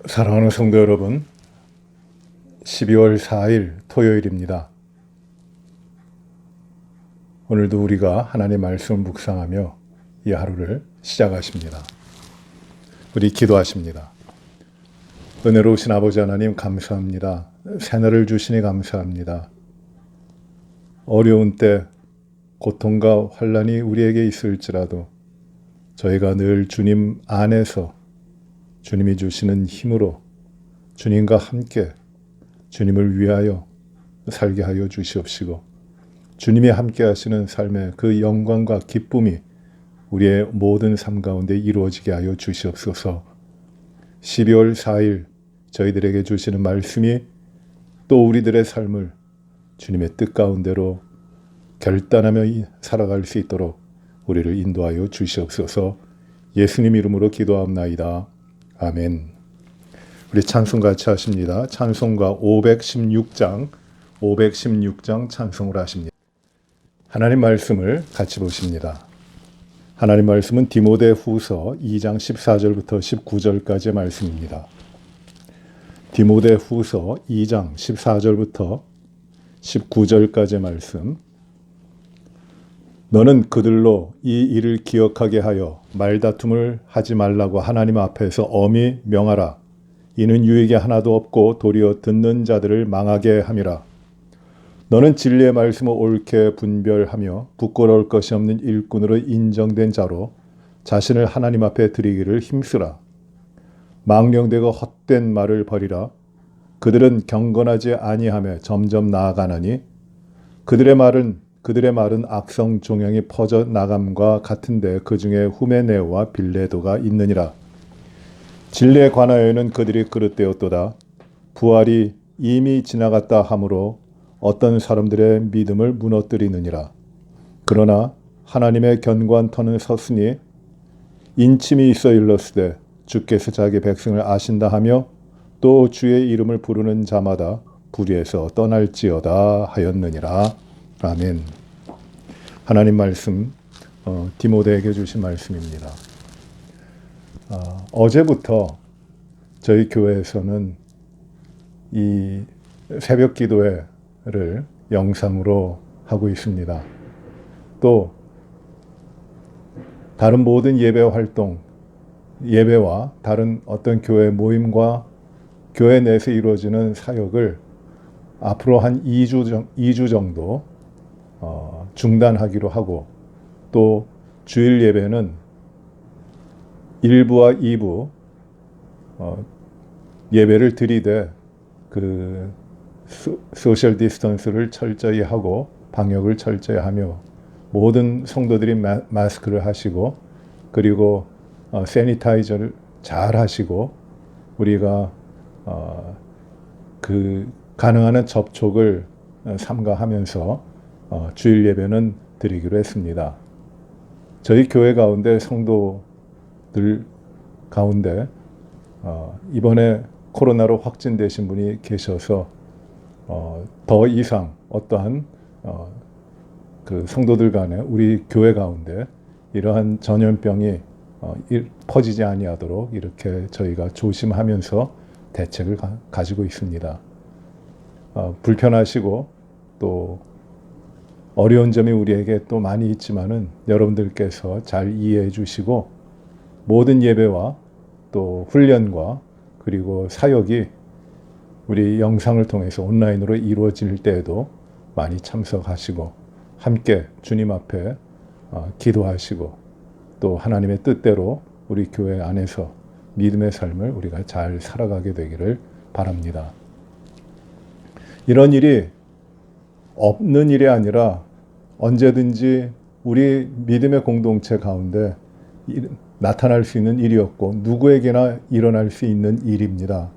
사랑하는 성도 여러분, 12월 4일 토요일입니다. 오늘도 우리가 하나님의 말씀을 묵상하며 이 하루를 시작하십니다. 우리 기도하십니다. 은혜로우신 아버지 하나님 감사합니다. 새날을 주시니 감사합니다. 어려운 때 고통과 환난이 우리에게 있을지라도 저희가 늘 주님 안에서 주님이 주시는 힘으로 주님과 함께 주님을 위하여 살게 하여 주시옵시고 주님이 함께 하시는 삶의 그 영광과 기쁨이 우리의 모든 삶 가운데 이루어지게 하여 주시옵소서. 12월 4일 저희들에게 주시는 말씀이 또 우리들의 삶을 주님의 뜻 가운데로 결단하며 살아갈 수 있도록 우리를 인도하여 주시옵소서. 예수님 이름으로 기도합나이다. 아멘. 우리 찬송 같이 하십니다. 찬송가 516장 찬송을 하십니다. 하나님 말씀을 같이 보십니다. 하나님 말씀은 디모데후서 2장 14절부터 19절까지의 말씀입니다. 디모데후서 2장 14절부터 19절까지의 말씀. 너는 그들로 이 일을 기억하게 하여 말다툼을 하지 말라고 하나님 앞에서 엄히 명하라. 이는 유익이 하나도 없고 도리어 듣는 자들을 망하게 함이라. 너는 진리의 말씀을 옳게 분별하며 부끄러울 것이 없는 일꾼으로 인정된 자로 자신을 하나님 앞에 드리기를 힘쓰라. 망령되고 헛된 말을 버리라. 그들은 경건하지 아니하며 점점 나아가나니 그들의 말은 악성 종양이 퍼져 나감과 같은데 그 중에 후메네오와 빌레도가 있느니라. 진리에 관하여는 그들이 그릇되었도다. 부활이 이미 지나갔다 하므로 어떤 사람들의 믿음을 무너뜨리느니라. 그러나 하나님의 견고한 터는 섰으니 인침이 있어 일렀으되 주께서 자기 백성을 아신다 하며 또 주의 이름을 부르는 자마다 불의에서 떠날지어다 하였느니라. 아멘. 하나님 말씀 디모데에게 주신 말씀입니다. 어제부터 저희 교회에서는 이 새벽 기도회를 영상으로 하고 있습니다. 또 다른 모든 예배 활동, 예배와 다른 어떤 교회 모임과 교회 내에서 이루어지는 사역을 앞으로 한 2주 정도 중단하기로 하고 또 주일 예배는 1부와 2부 예배를 드리되 그 소셜 디스턴스를 철저히 하고 방역을 철저히 하며 모든 성도들이 마스크를 하시고 그리고 세니타이저를 잘 하시고 우리가 그 가능한 한 접촉을 삼가하면서 주일 예배는 드리기로 했습니다. 저희 교회 가운데 성도들 가운데 이번에 코로나로 확진되신 분이 계셔서 더 이상 어떠한 그 성도들 간에 우리 교회 가운데 이러한 전염병이 퍼지지 아니하도록 이렇게 저희가 조심하면서 대책을 가지고 있습니다. 불편하시고 또 어려운 점이 우리에게 또 많이 있지만은 여러분들께서 잘 이해해 주시고 모든 예배와 또 훈련과 그리고 사역이 우리 영상을 통해서 온라인으로 이루어질 때에도 많이 참석하시고 함께 주님 앞에 기도하시고 또 하나님의 뜻대로 우리 교회 안에서 믿음의 삶을 우리가 잘 살아가게 되기를 바랍니다. 이런 일이 없는 일이 아니라 언제든지 우리 믿음의 공동체 가운데 나타날 수 있는 일이었고 누구에게나 일어날 수 있는 일입니다.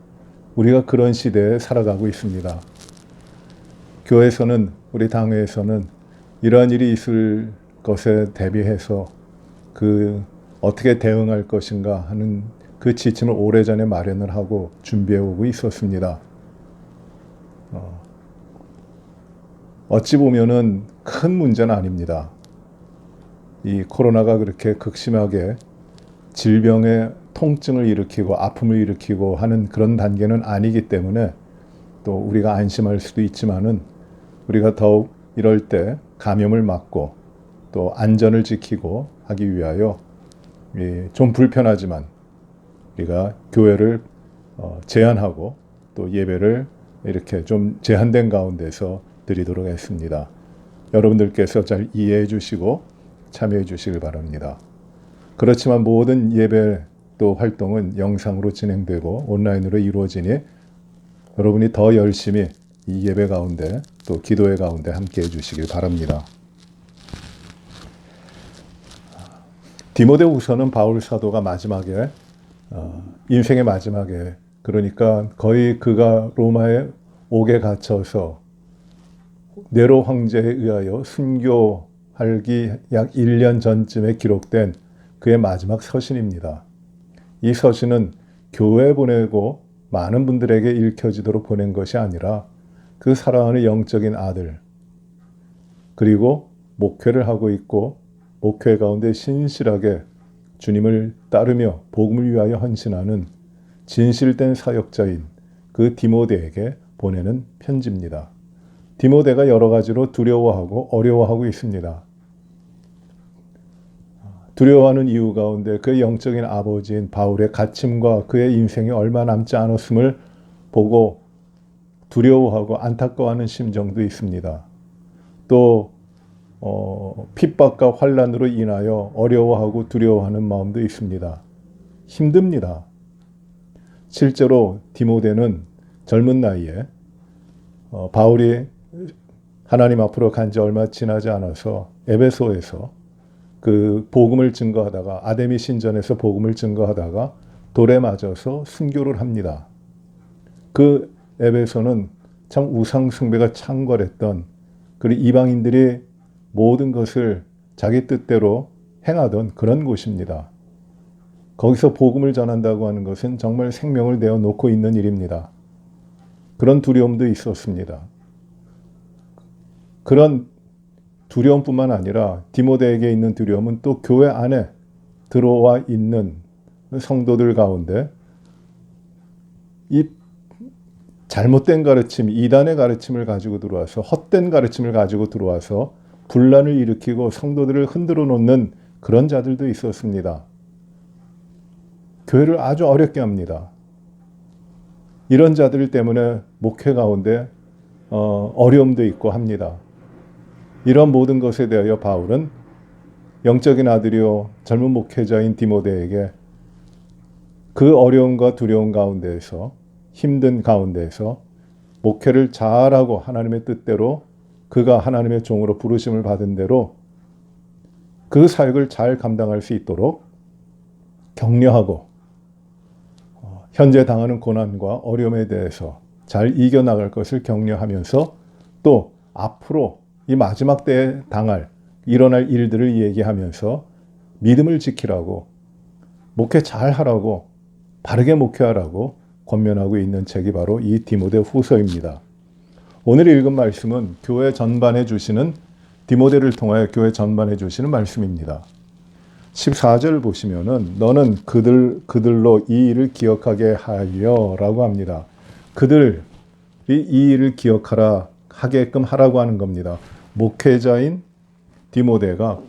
우리가 그런 시대에 살아가고 있습니다. 교회에서는 우리 당회에서는 이러한 일이 있을 것에 대비해서 어떻게 대응할 것인가 하는 그 지침을 오래전에 마련을 하고 준비해 오고 있었습니다. 어찌 보면은 큰 문제는 아닙니다. 이 코로나가 그렇게 극심하게 질병의 통증을 일으키고 아픔을 일으키고 하는 그런 단계는 아니기 때문에 또 우리가 안심할 수도 있지만은 우리가 더욱 이럴 때 감염을 막고 또 안전을 지키고 하기 위하여 좀 불편하지만 우리가 교회를 제한하고 또 예배를 이렇게 좀 제한된 가운데서 드리도록 했습니다. 여러분들께서 잘 이해해 주시고 참여해 주시길 바랍니다. 그렇지만 모든 예배 또 활동은 영상으로 진행되고 온라인으로 이루어지니 여러분이 더 열심히 이 예배 가운데 또 기도의 가운데 함께 해주시길 바랍니다. 디모데후서는 바울 사도가 마지막에 인생의 마지막에 그러니까 거의 그가 로마의 옥에 갇혀서 네로 황제에 의하여 순교하기 약 1년 전쯤에 기록된 그의 마지막 서신입니다. 이 서신은 교회에 보내고 많은 분들에게 읽혀지도록 보낸 것이 아니라 그 사랑하는 영적인 아들 그리고 목회를 하고 있고 목회 가운데 신실하게 주님을 따르며 복음을 위하여 헌신하는 진실된 사역자인 그 디모데에게 보내는 편지입니다. 디모데가 여러 가지로 두려워하고 어려워하고 있습니다. 두려워하는 이유 가운데 그의 영적인 아버지인 바울의 갇힘과 그의 인생이 얼마 남지 않았음을 보고 두려워하고 안타까워하는 심정도 있습니다. 또 핍박과 환난으로 인하여 어려워하고 두려워하는 마음도 있습니다. 힘듭니다. 실제로 디모데는 젊은 나이에 바울이 하나님 앞으로 간 지 얼마 지나지 않아서 에베소에서 그 복음을 증거하다가 아데미 신전에서 복음을 증거하다가 돌에 맞아서 순교를 합니다. 그 에베소는 참 우상 숭배가 창궐했던 그리고 이방인들이 모든 것을 자기 뜻대로 행하던 그런 곳입니다. 거기서 복음을 전한다고 하는 것은 정말 생명을 내어 놓고 있는 일입니다. 그런 두려움도 있었습니다. 그런 두려움뿐만 아니라 디모데에게 있는 두려움은 또 교회 안에 들어와 있는 성도들 가운데 이 잘못된 가르침, 이단의 가르침을 가지고 들어와서 헛된 가르침을 가지고 들어와서 분란을 일으키고 성도들을 흔들어 놓는 그런 자들도 있었습니다. 교회를 아주 어렵게 합니다. 이런 자들 때문에 목회 가운데 어려움도 있고 합니다. 이런 모든 것에 대하여 바울은 영적인 아들이요 젊은 목회자인 디모데에게 그 어려움과 두려움 가운데에서 힘든 가운데에서 목회를 잘하고 하나님의 뜻대로 그가 하나님의 종으로 부르심을 받은 대로 그 사역을 잘 감당할 수 있도록 격려하고 현재 당하는 고난과 어려움에 대해서 잘 이겨나갈 것을 격려하면서 또 앞으로 이 마지막 때에 일어날 일들을 얘기하면서 믿음을 지키라고 목회 잘 하라고 바르게 목회하라고 권면하고 있는 책이 바로 이 디모데 후서입니다. 오늘 읽은 말씀은 교회 전반에 주시는 디모데를 통하여 교회 전반에 주시는 말씀입니다. 14절 보시면은 너는 그들로 이 일을 기억하게 하여 라고 합니다. 그들이 이 일을 기억하라 하게끔 하라고 하는 겁니다. 목회자인 디모데가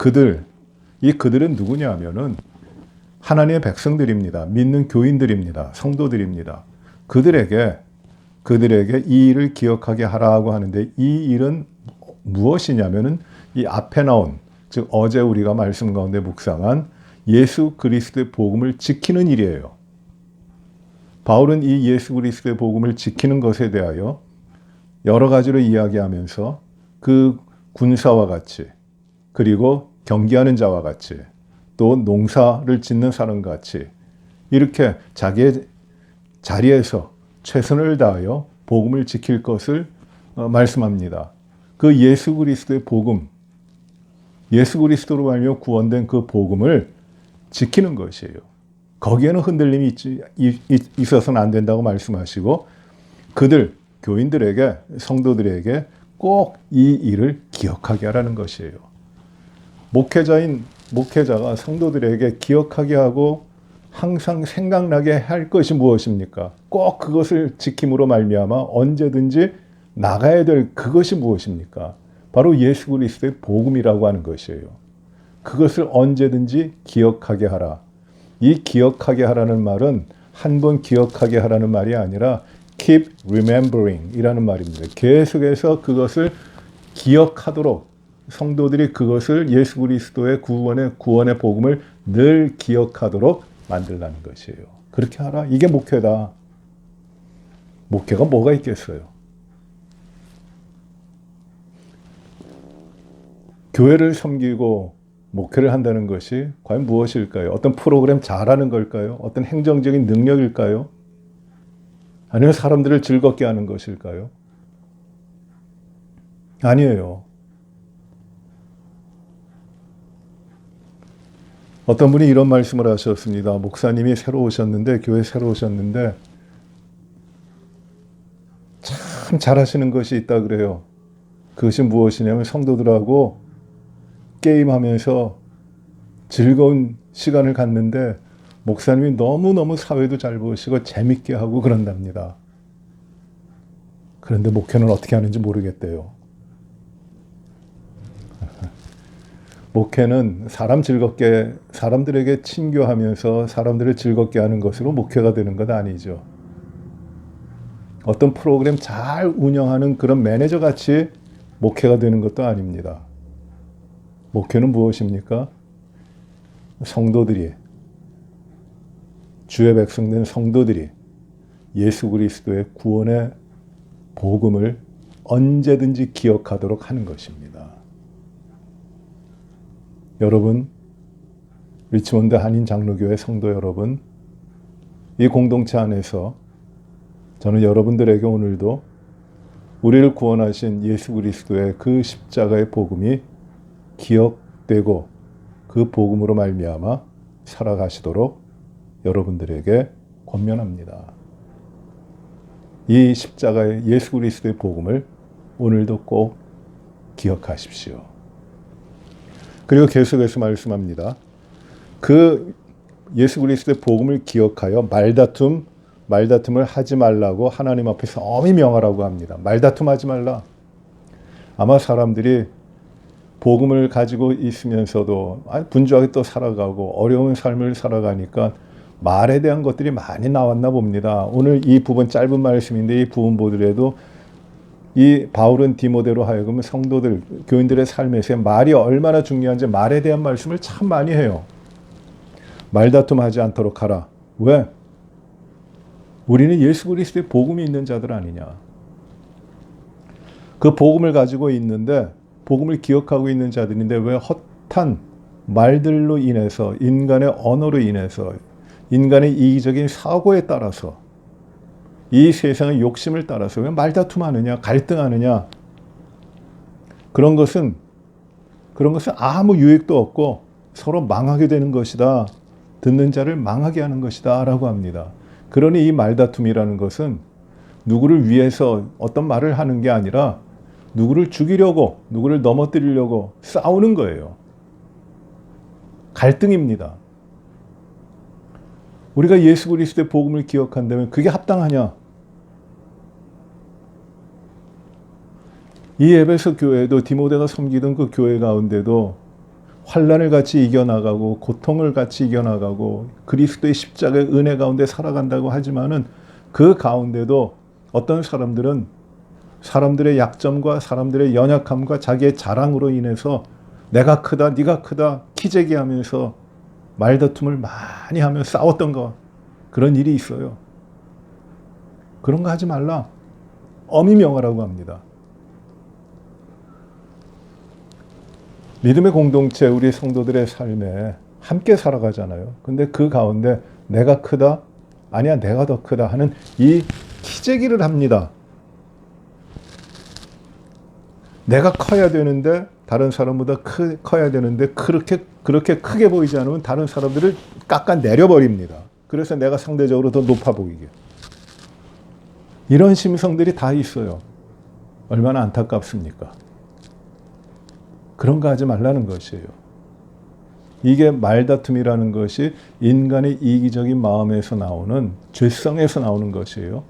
이 그들은 누구냐 하면은 하나님의 백성들입니다. 믿는 교인들입니다. 성도들입니다. 그들에게 이 일을 기억하게 하라고 하는데 이 일은 무엇이냐면은 이 앞에 나온 즉 어제 우리가 말씀 가운데 묵상한 예수 그리스도의 복음을 지키는 일이에요. 바울은 이 예수 그리스도의 복음을 지키는 것에 대하여 여러 가지로 이야기하면서 그 군사와 같이 그리고 경기하는 자와 같이 또 농사를 짓는 사람과 같이 이렇게 자기의 자리에서 최선을 다하여 복음을 지킬 것을 말씀합니다. 그 예수 그리스도의 복음, 예수 그리스도로 말미암아 구원된 그 복음을 지키는 것이에요. 거기에는 흔들림이 있어서는 안 된다고 말씀하시고 교인들에게 성도들에게 꼭 이 일을 기억하게 하라는 것이에요. 목회자가 성도들에게 기억하게 하고 항상 생각나게 할 것이 무엇입니까? 꼭 그것을 지킴으로 말미암아 언제든지 나가야 될 그것이 무엇입니까? 바로 예수 그리스도의 복음이라고 하는 것이에요. 그것을 언제든지 기억하게 하라. 이 기억하게 하라는 말은 한 번 기억하게 하라는 말이 아니라 keep remembering 이라는 말입니다. 계속해서 그것을 기억하도록 성도들이 그것을 예수 그리스도의 구원의 복음을 늘 기억하도록 만들라는 것이에요. 그렇게 하라. 이게 목회다. 목회가 뭐가 있겠어요? 교회를 섬기고 목회를 한다는 것이 과연 무엇일까요? 어떤 프로그램 잘하는 걸까요? 어떤 행정적인 능력일까요? 아니면 사람들을 즐겁게 하는 것일까요? 아니에요. 어떤 분이 이런 말씀을 하셨습니다. 목사님이 새로 오셨는데, 교회 새로 오셨는데 참 잘하시는 것이 있다 그래요. 그것이 무엇이냐면 성도들하고 게임하면서 즐거운 시간을 갖는데 목사님이 너무너무 사회도 잘 보시고 재밌게 하고 그런답니다. 그런데 목회는 어떻게 하는지 모르겠대요. 목회는 사람들에게 친교하면서 사람들을 즐겁게 하는 것으로 목회가 되는 것 아니죠. 어떤 프로그램 잘 운영하는 그런 매니저 같이 목회가 되는 것도 아닙니다. 목회는 무엇입니까? 성도들이, 주의 백성된 성도들이 예수 그리스도의 구원의 복음을 언제든지 기억하도록 하는 것입니다. 여러분, 리치몬드 한인 장로교회 성도 여러분, 이 공동체 안에서 저는 여러분들에게 오늘도 우리를 구원하신 예수 그리스도의 그 십자가의 복음이 기억되고 그 복음으로 말미암아 살아가시도록 여러분들에게 권면합니다. 이 십자가의 예수 그리스도의 복음을 오늘도 꼭 기억하십시오. 그리고 계속해서 말씀합니다. 그 예수 그리스도의 복음을 기억하여 말다툼을 하지 말라고 하나님 앞에서 엄히 명하라고 합니다. 말다툼하지 말라. 아마 사람들이 복음을 가지고 있으면서도 분주하게 또 살아가고 어려운 삶을 살아가니까 말에 대한 것들이 많이 나왔나 봅니다. 오늘 이 부분 짧은 말씀인데 이 부분 보더라도 이 바울은 디모데로 하여금 성도들, 교인들의 삶에서 말이 얼마나 중요한지 말에 대한 말씀을 참 많이 해요. 말다툼하지 않도록 하라. 왜? 우리는 예수 그리스도의 복음이 있는 자들 아니냐. 그 복음을 가지고 있는데 복음을 기억하고 있는 자들인데 왜 헛한 말들로 인해서 인간의 언어로 인해서 인간의 이기적인 사고에 따라서 이 세상의 욕심을 따라서 왜 말다툼하느냐, 갈등하느냐. 그런 것은 아무 유익도 없고 서로 망하게 되는 것이다. 듣는 자를 망하게 하는 것이다 라고 합니다. 그러니 이 말다툼이라는 것은 누구를 위해서 어떤 말을 하는 게 아니라 누구를 죽이려고, 누구를 넘어뜨리려고 싸우는 거예요. 갈등입니다. 우리가 예수 그리스도의 복음을 기억한다면 그게 합당하냐? 이 에베소 교회도 디모데가 섬기던 그 교회 가운데도 환난을 같이 이겨나가고 고통을 같이 이겨나가고 그리스도의 십자가의 은혜 가운데 살아간다고 하지만은 그 가운데도 어떤 사람들은 사람들의 약점과 사람들의 연약함과 자기의 자랑으로 인해서 내가 크다, 네가 크다, 키재기하면서 말다툼을 많이 하며 싸웠던 것, 그런 일이 있어요. 그런 거 하지 말라. 엄히 명하라고 합니다. 믿음의 공동체, 우리 성도들의 삶에 함께 살아가잖아요. 근데 그 가운데 내가 크다, 아니야 내가 더 크다 하는 이 키재기를 합니다. 내가 커야 되는데 다른 사람보다 커야 되는데 그렇게 크게 보이지 않으면 다른 사람들을 깎아내려버립니다. 그래서 내가 상대적으로 더 높아 보이게. 이런 심성들이 다 있어요. 얼마나 안타깝습니까? 그런 거 하지 말라는 것이에요. 이게 말다툼이라는 것이 인간의 이기적인 마음에서 나오는 죄성에서 나오는 것이에요.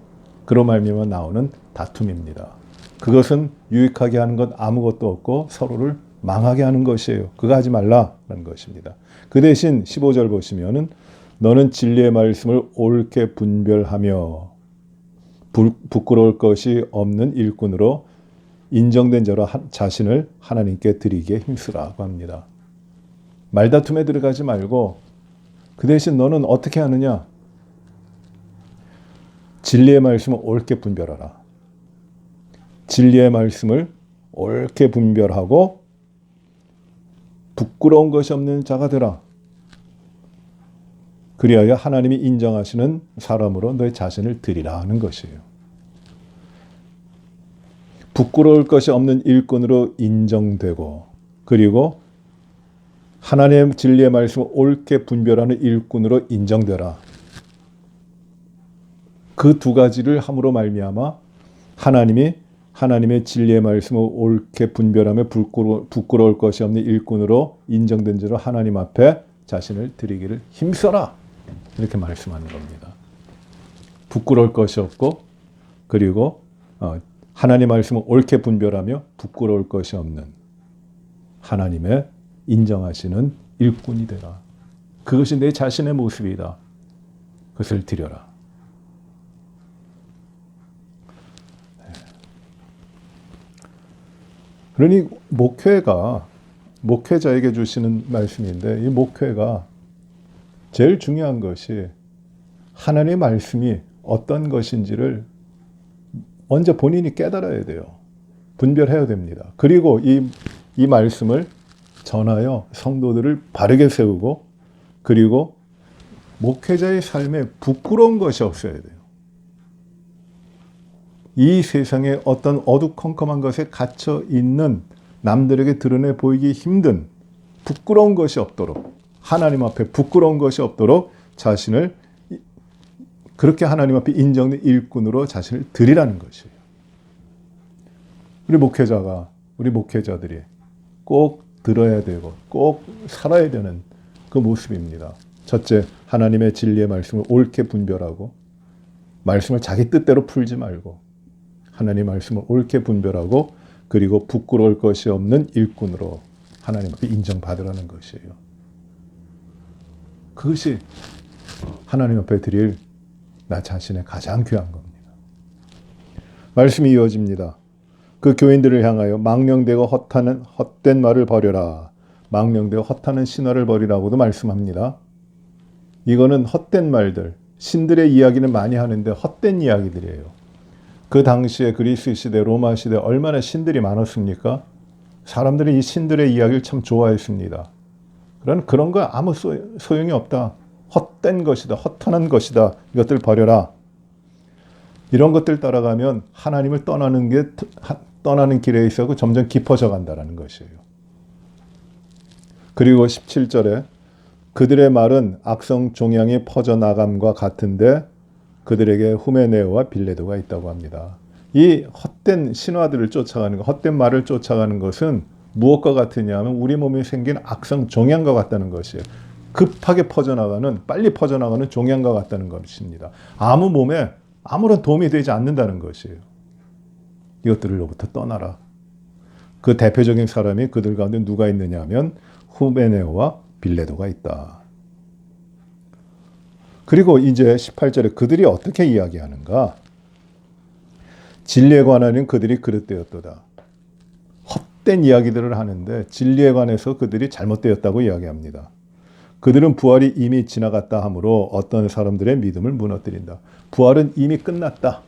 그로 말미암아 나오는 다툼입니다. 그것은 유익하게 하는 것 아무것도 없고 서로를 망하게 하는 것이에요. 그거 하지 말라라는 것입니다. 그 대신 15절 보시면은 너는 진리의 말씀을 옳게 분별하며 부끄러울 것이 없는 일꾼으로 인정된 자로 자신을 하나님께 드리기에 힘쓰라고 합니다. 말다툼에 들어가지 말고 그 대신 너는 어떻게 하느냐? 진리의 말씀을 옳게 분별하라. 진리의 말씀을 옳게 분별하고 부끄러운 것이 없는 자가 되라. 그리하여 하나님이 인정하시는 사람으로 너의 자신을 드리라 하는 것이에요. 부끄러울 것이 없는 일꾼으로 인정되고 그리고 하나님의 진리의 말씀을 옳게 분별하는 일꾼으로 인정되라. 그 두 가지를 함으로 말미암아 하나님의 진리의 말씀을 옳게 분별하며 부끄러울 것이 없는 일꾼으로 인정된 자로 하나님 앞에 자신을 드리기를 힘써라. 이렇게 말씀하는 겁니다. 부끄러울 것이 없고 그리고 하나님 말씀을 옳게 분별하며 부끄러울 것이 없는 하나님의 인정하시는 일꾼이 되라. 그것이 내 자신의 모습이다. 그것을 드려라. 그러니 목회자에게 주시는 말씀인데 이 목회가 제일 중요한 것이 하나님의 말씀이 어떤 것인지를 먼저 본인이 깨달아야 돼요. 분별해야 됩니다. 그리고 이 말씀을 전하여 성도들을 바르게 세우고 그리고 목회자의 삶에 부끄러운 것이 없어야 돼요. 이 세상에 어떤 어두컴컴한 것에 갇혀 있는 남들에게 드러내 보이기 힘든 부끄러운 것이 없도록 하나님 앞에 부끄러운 것이 없도록 자신을 그렇게 하나님 앞에 인정된 일꾼으로 자신을 드리라는 것이에요. 우리 목회자들이 꼭 들어야 되고 꼭 살아야 되는 그 모습입니다. 첫째, 하나님의 진리의 말씀을 옳게 분별하고 말씀을 자기 뜻대로 풀지 말고 하나님의 말씀을 옳게 분별하고 그리고 부끄러울 것이 없는 일꾼으로 하나님 앞에 인정받으라는 것이에요. 그것이 하나님 앞에 드릴 나 자신의 가장 귀한 겁니다. 말씀이 이어집니다. 그 교인들을 향하여 망령되고 헛된 말을 버려라. 망령되고 헛하는 신화를 버리라고도 말씀합니다. 이거는 헛된 말들, 신들의 이야기는 많이 하는데 헛된 이야기들이에요. 그 당시에 그리스 시대, 로마 시대 얼마나 신들이 많았습니까? 사람들이 이 신들의 이야기를 참 좋아했습니다. 그런 거 아무 소용이 없다. 헛된 것이다. 헛하는 것이다. 이것들 버려라. 이런 것들 따라가면 하나님을 떠나는 길에 있어서 점점 깊어져 간다는 것이에요. 그리고 17절에 그들의 말은 악성 종양이 퍼져나감과 같은데 그들에게 후메네오와 빌레도가 있다고 합니다. 이 헛된 신화들을 쫓아가는 것, 헛된 말을 쫓아가는 것은 무엇과 같으냐 하면 우리 몸에 생긴 악성 종양과 같다는 것이에요. 급하게 빨리 퍼져나가는 종양과 같다는 것입니다. 아무 몸에 아무런 도움이 되지 않는다는 것이에요. 이것들로부터 떠나라. 그 대표적인 사람이 그들 가운데 누가 있느냐 하면 후메네오와 빌레도가 있다. 그리고 이제 18절에 그들이 어떻게 이야기하는가? 진리에 관하여는 그들이 그릇되었도다. 헛된 이야기들을 하는데 진리에 관해서 그들이 잘못되었다고 이야기합니다. 그들은 부활이 이미 지나갔다 하므로 어떤 사람들의 믿음을 무너뜨린다. 부활은 이미 끝났다.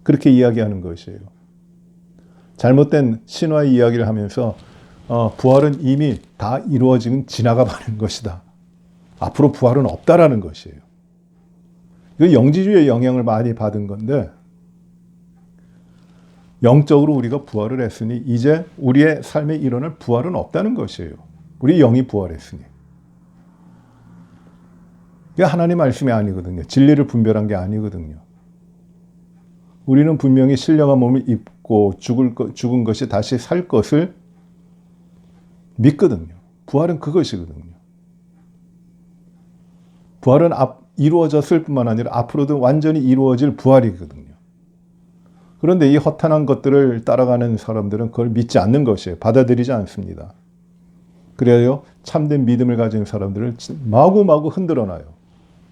그렇게 이야기하는 것이에요. 잘못된 신화 이야기를 하면서 부활은 이미 다 이루어지고 지나가 버린 것이다. 앞으로 부활은 없다라는 것이에요. 이거 영지주의의 영향을 많이 받은 건데 영적으로 우리가 부활을 했으니 이제 우리의 삶에 일어날 부활은 없다는 것이에요. 우리 영이 부활했으니. 이게 하나님 말씀이 아니거든요. 진리를 분별한 게 아니거든요. 우리는 분명히 신령한 몸을 입고 죽은 것이 다시 살 것을 믿거든요. 부활은 그것이거든요. 부활은 이루어졌을 뿐만 아니라 앞으로도 완전히 이루어질 부활이거든요. 그런데 이 허탄한 것들을 따라가는 사람들은 그걸 믿지 않는 것이에요. 받아들이지 않습니다. 그래요 참된 믿음을 가진 사람들을 마구마구 흔들어놔요.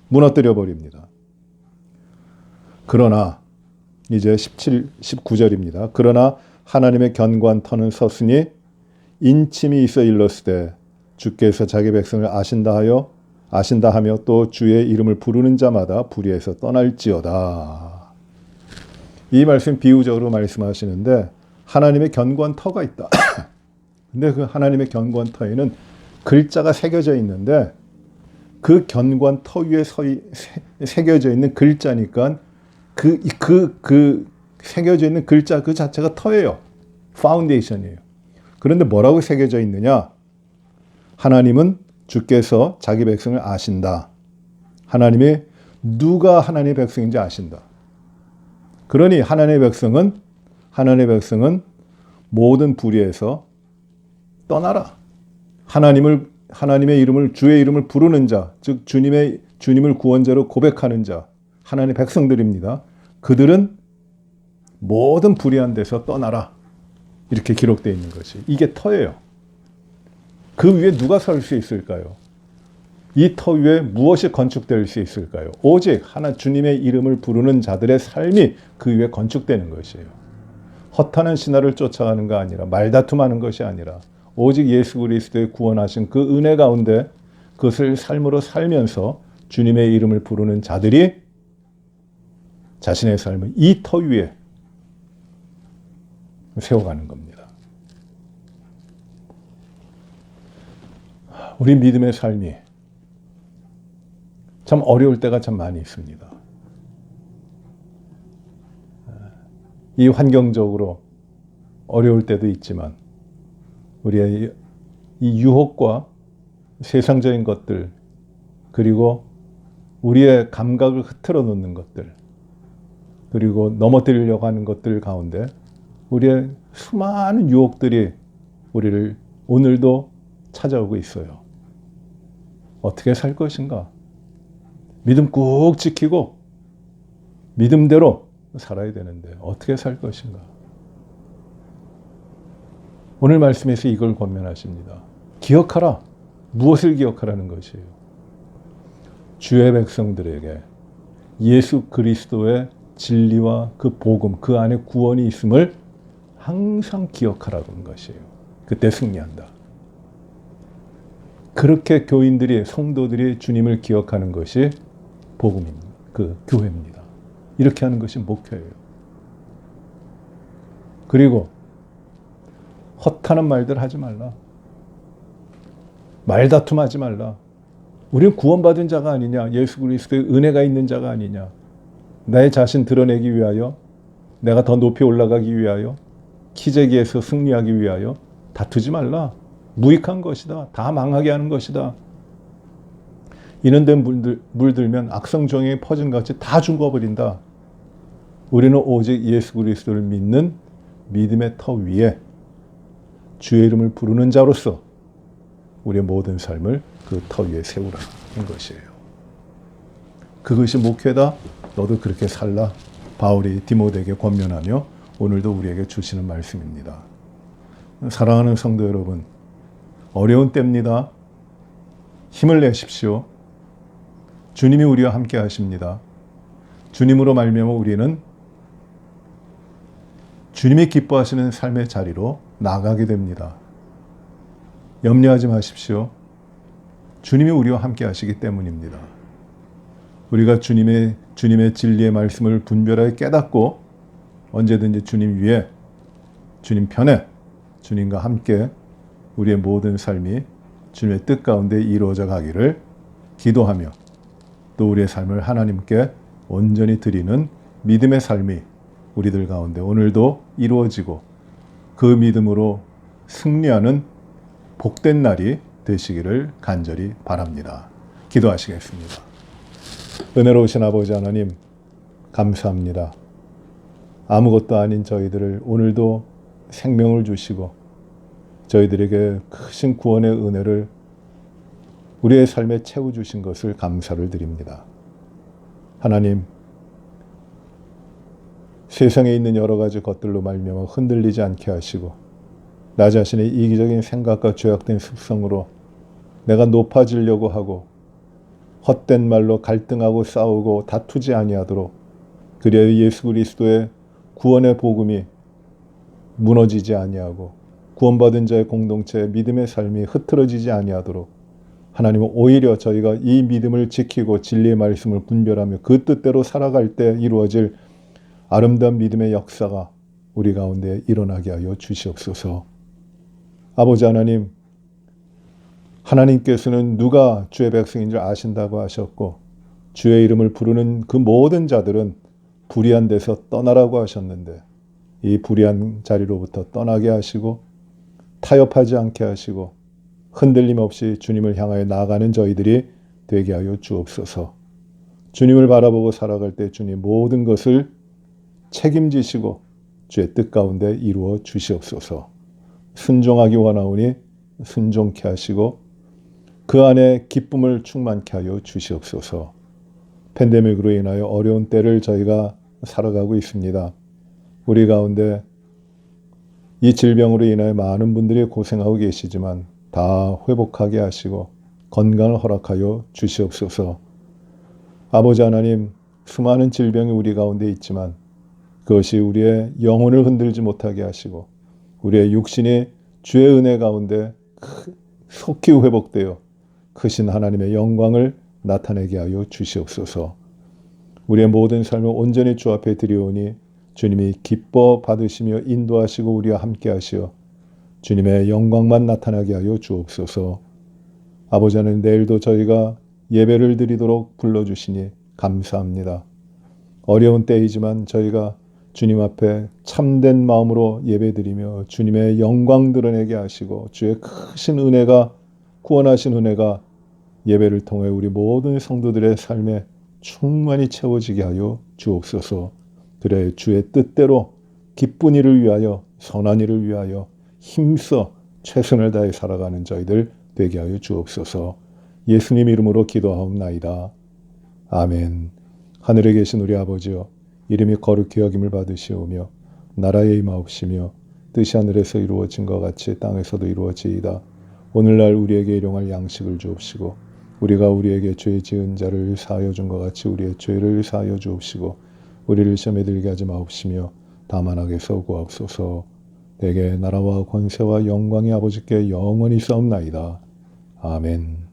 무너뜨려 버립니다. 그러나 이제 19절입니다. 그러나 하나님의 견고한 터는 섰으니 인침이 있어 일렀으되 주께서 자기 백성을 아신다 하며 또 주의 이름을 부르는 자마다 불의에서 떠날지어다. 이 말씀 비유적으로 말씀하시는데 하나님의 견고한 터가 있다. 근데 그 하나님의 견고한 터에는 글자가 새겨져 있는데 그 견고한 터 위에 새겨져 있는 글자니까 그 새겨져 있는 글자 그 자체가 터예요. 파운데이션이에요. 그런데 뭐라고 새겨져 있느냐? 하나님은 주께서 자기 백성을 아신다. 하나님이 누가 하나님의 백성인지 아신다. 그러니 하나님의 백성은 모든 불의에서 떠나라. 하나님의 이름을 주의 이름을 부르는 자, 즉 주님을 구원자로 고백하는 자, 하나님의 백성들입니다. 그들은 모든 불의한 데서 떠나라. 이렇게 기록되어 있는 것이 이게 터예요. 그 위에 누가 설 수 있을까요? 이 터 위에 무엇이 건축될 수 있을까요? 오직 주님의 이름을 부르는 자들의 삶이 그 위에 건축되는 것이에요. 허탄한 신화를 쫓아가는 거 아니라 말다툼하는 것이 아니라 오직 예수 그리스도의 구원하신 그 은혜 가운데 그것을 삶으로 살면서 주님의 이름을 부르는 자들이 자신의 삶을 이 터 위에 세워가는 겁니다. 우리 믿음의 삶이 참 어려울 때가 참 많이 있습니다. 이 환경적으로 어려울 때도 있지만 우리의 이 유혹과 세상적인 것들 그리고 우리의 감각을 흐트러 놓는 것들 그리고 넘어뜨리려고 하는 것들 가운데 우리의 수많은 유혹들이 우리를 오늘도 찾아오고 있어요. 어떻게 살 것인가? 믿음 꾹 지키고 믿음대로 살아야 되는데 어떻게 살 것인가? 오늘 말씀에서 이걸 권면하십니다. 기억하라. 무엇을 기억하라는 것이에요? 주의 백성들에게 예수 그리스도의 진리와 그 복음, 그 안에 구원이 있음을 항상 기억하라는 것이에요. 그때 승리한다. 그렇게 교인들이, 성도들이 주님을 기억하는 것이 복음입니다. 그 교회입니다. 이렇게 하는 것이 목표예요. 그리고 허탄한 말들 하지 말라. 말다툼하지 말라. 우리는 구원받은 자가 아니냐. 예수 그리스도의 은혜가 있는 자가 아니냐. 나의 자신 드러내기 위하여, 내가 더 높이 올라가기 위하여, 기재기에서 승리하기 위하여 다투지 말라. 무익한 것이다. 다 망하게 하는 것이다. 이런 데 물들면 악성종이 퍼진 같이 다 죽어버린다. 우리는 오직 예수 그리스도를 믿는 믿음의 터 위에 주의 이름을 부르는 자로서 우리의 모든 삶을 그 터 위에 세우라는 것이에요. 그것이 목회다. 너도 그렇게 살라. 바울이 디모데에게 권면하며 오늘도 우리에게 주시는 말씀입니다. 사랑하는 성도 여러분, 어려운 때입니다. 힘을 내십시오. 주님이 우리와 함께 하십니다. 주님으로 말미암아 우리는 주님이 기뻐하시는 삶의 자리로 나가게 됩니다. 염려하지 마십시오. 주님이 우리와 함께 하시기 때문입니다. 우리가 주님의 진리의 말씀을 분별하게 깨닫고 언제든지 주님 위에, 주님 편에, 주님과 함께 우리의 모든 삶이 주님의 뜻 가운데 이루어져 가기를 기도하며 또 우리의 삶을 하나님께 온전히 드리는 믿음의 삶이 우리들 가운데 오늘도 이루어지고 그 믿음으로 승리하는 복된 날이 되시기를 간절히 바랍니다. 기도하시겠습니다. 은혜로우신 아버지 하나님, 감사합니다. 아무것도 아닌 저희들을 오늘도 생명을 주시고 저희들에게 크신 구원의 은혜를 우리의 삶에 채워주신 것을 감사를 드립니다. 하나님, 세상에 있는 여러 가지 것들로 말미암아 흔들리지 않게 하시고 나 자신의 이기적인 생각과 죄악된 습성으로 내가 높아지려고 하고 헛된 말로 갈등하고 싸우고 다투지 아니하도록, 그리하여 예수 그리스도의 구원의 복음이 무너지지 아니하고 구원받은 자의 공동체의 믿음의 삶이 흐트러지지 아니하도록 하나님은 오히려 저희가 이 믿음을 지키고 진리의 말씀을 분별하며 그 뜻대로 살아갈 때 이루어질 아름다운 믿음의 역사가 우리 가운데 일어나게 하여 주시옵소서. 아버지 하나님, 하나님께서는 누가 주의 백성인 줄 아신다고 하셨고 주의 이름을 부르는 그 모든 자들은 불의한 데서 떠나라고 하셨는데 이 불의한 자리로부터 떠나게 하시고 타협하지 않게 하시고 흔들림 없이 주님을 향하여 나아가는 저희들이 되게 하여 주옵소서. 주님을 바라보고 살아갈 때 주님 모든 것을 책임지시고 주의 뜻 가운데 이루어 주시옵소서. 순종하기 원하오니 순종케 하시고 그 안에 기쁨을 충만케 하여 주시옵소서. 팬데믹으로 인하여 어려운 때를 저희가 살아가고 있습니다. 우리 가운데 이 질병으로 인하여 많은 분들이 고생하고 계시지만 다 회복하게 하시고 건강을 허락하여 주시옵소서. 아버지 하나님, 수많은 질병이 우리 가운데 있지만 그것이 우리의 영혼을 흔들지 못하게 하시고 우리의 육신이 주의 은혜 가운데 속히 회복되어 크신 하나님의 영광을 나타내게 하여 주시옵소서. 우리의 모든 삶을 온전히 주 앞에 드리오니 주님이 기뻐 받으시며 인도하시고 우리와 함께 하시어 주님의 영광만 나타나게 하여 주옵소서. 아버지 하나님, 내일도 저희가 예배를 드리도록 불러주시니 감사합니다. 어려운 때이지만 저희가 주님 앞에 참된 마음으로 예배드리며 주님의 영광 드러내게 하시고 주의 크신 은혜가, 구원하신 은혜가 예배를 통해 우리 모든 성도들의 삶에 충만히 채워지게 하여 주옵소서. 그래 주의 뜻대로 기쁜 일을 위하여, 선한 일을 위하여 힘써 최선을 다해 살아가는 저희들 되게 하여 주옵소서. 예수님 이름으로 기도하옵나이다. 아멘. 하늘에 계신 우리 아버지여, 이름이 거룩히 여김을 받으시오며 나라에 임하옵시며 뜻이 하늘에서 이루어진 것 같이 땅에서도 이루어지이다. 오늘날 우리에게 일용할 양식을 주옵시고 우리가 우리에게 죄 지은 자를 사하여 준 것 같이 우리의 죄를 사하여 주옵시고 우리를 시험에 들게 하지 마옵시며 다만 악에서 구하옵소서. 내게 나라와 권세와 영광이 아버지께 영원히 싸움나이다. 아멘.